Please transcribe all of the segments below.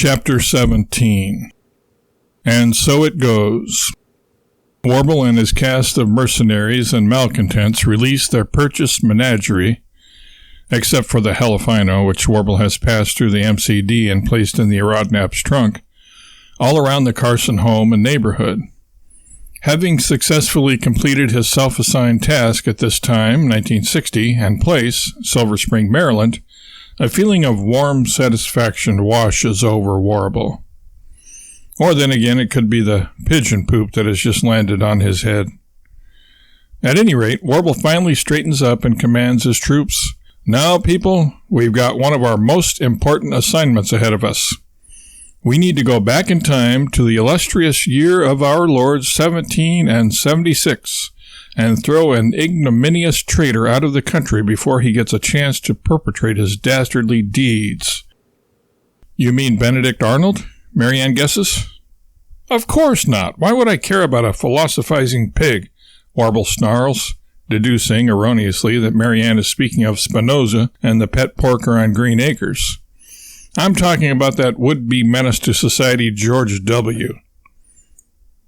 Chapter 17. And so it goes. Warble and his cast of mercenaries and malcontents release their purchased menagerie, except for the Helifino, which Warble has passed through the MCD and placed in the Arodnap's trunk, all around the Carson home and neighborhood. Having successfully completed his self-assigned task at this time, 1960, and place, Silver Spring, Maryland, a feeling of warm satisfaction washes over Warble. Or then again, it could be the pigeon poop that has just landed on his head. At any rate, Warble finally straightens up and commands his troops, "Now, people, we've got one of our most important assignments ahead of us. We need to go back in time to the illustrious year of our Lord 1776 and throw an ignominious traitor out of the country before he gets a chance to perpetrate his dastardly deeds." "You mean Benedict Arnold?" Marianne guesses. "Of course not. Why would I care about a philosophizing pig?" Warble snarls, deducing erroneously that Marianne is speaking of Spinoza and the pet porker on Green Acres. "I'm talking about that would-be menace to society George W."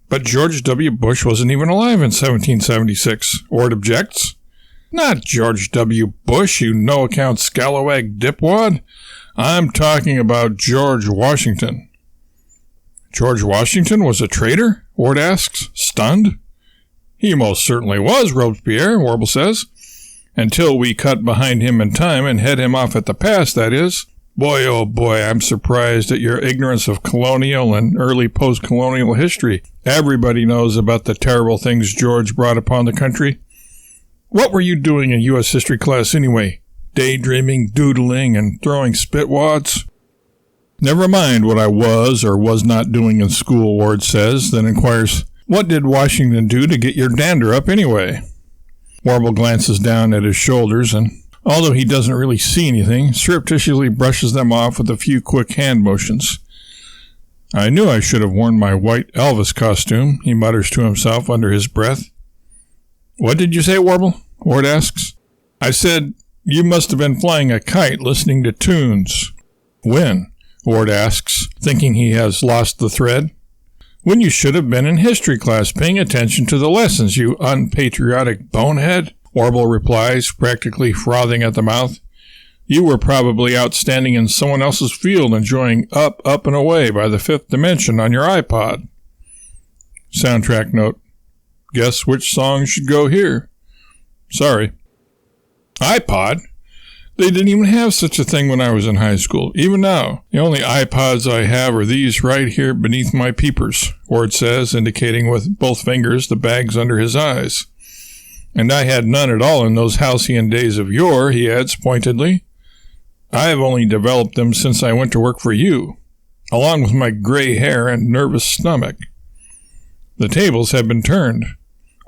"But George W. Bush wasn't even alive in 1776, Ward objects. "Not George W. Bush, you no-account scalawag dipwad. I'm talking about George Washington." "George Washington was a traitor?" Ward asks, stunned. "He most certainly was, Robespierre," Warble says. "Until we cut behind him in time and head him off at the pass, that is. Boy, oh boy, I'm surprised at your ignorance of colonial and early post-colonial history. Everybody knows about the terrible things George brought upon the country. What were you doing in U.S. history class anyway? Daydreaming, doodling, and throwing spitwads?" "Never mind what I was or was not doing in school," Ward says, then inquires, "What did Washington do to get your dander up anyway?" Warble glances down at his shoulders and, although he doesn't really see anything, surreptitiously brushes them off with a few quick hand motions. "I knew I should have worn my white Elvis costume," he mutters to himself under his breath. "What did you say, Warble?" Ward asks. "I said you must have been flying a kite listening to tunes." "When?" Ward asks, thinking he has lost the thread. "When you should have been in history class paying attention to the lessons, you unpatriotic bonehead," Warble replies, practically frothing at the mouth. "You were probably out standing in someone else's field enjoying Up, Up, and Away by the Fifth Dimension on your iPod." Soundtrack note. Guess which song should go here? Sorry. iPod? They didn't even have such a thing when I was in high school. Even now, the only iPods I have are these right here beneath my peepers, Ward says, indicating with both fingers the bags under his eyes. "And I had none at all in those halcyon days of yore," he adds pointedly. "I have only developed them since I went to work for you, along with my gray hair and nervous stomach." The tables have been turned.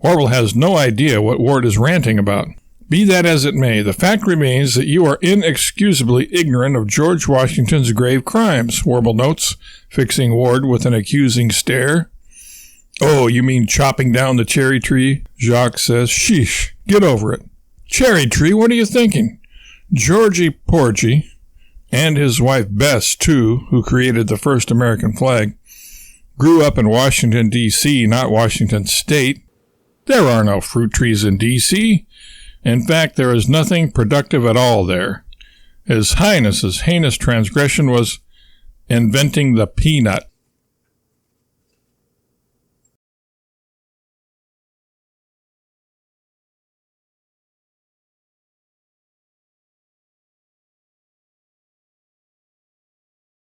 Warble has no idea what Ward is ranting about. Be that as it may, the fact remains that you are inexcusably ignorant of George Washington's grave crimes, Warble notes, fixing Ward with an accusing stare. "Oh, you mean chopping down the cherry tree?" Jacques says. "Sheesh, get over it." "Cherry tree, what are you thinking? Georgie Porgy, and his wife Bess, too, who created the first American flag, grew up in Washington, D.C., not Washington State. There are no fruit trees in D.C., In fact, there is nothing productive at all there. His Highness's heinous transgression was inventing the peanut.